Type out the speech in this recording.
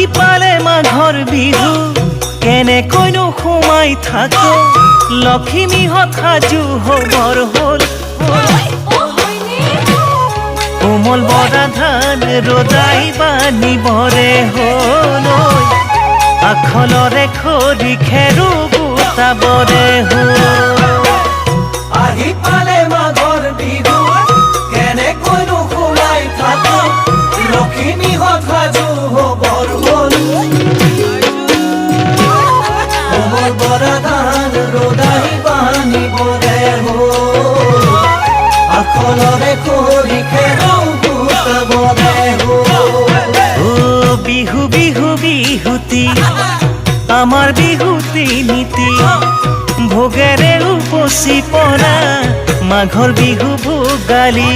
আহি পালে মাঘৰ বিহু কেনেকৈনো সোমাই থাকো লখিমীহঁত সাজু হবৰ হ'ল কোমল বৰা ধান ৰজাই বানিবৰে হ'ল আখলৰে খৰি খেৰু গোটাবৰে হ'ল আহি পালে মাঘৰ বিহু কেনেকৈনো সোমাই থাকো লখিমীহঁত সাজু হবৰ হ'ল কোমল বৰা ধান ৰজাই বানিবৰে হ'ল আখলৰে খৰি খেৰু গোটাবৰে হ'ল বিহু বিহু বিহুতি আমাৰ বিহুতি নীতি ভোগেৰে উপচি পৰা মাঘৰ বিহু ভোগালী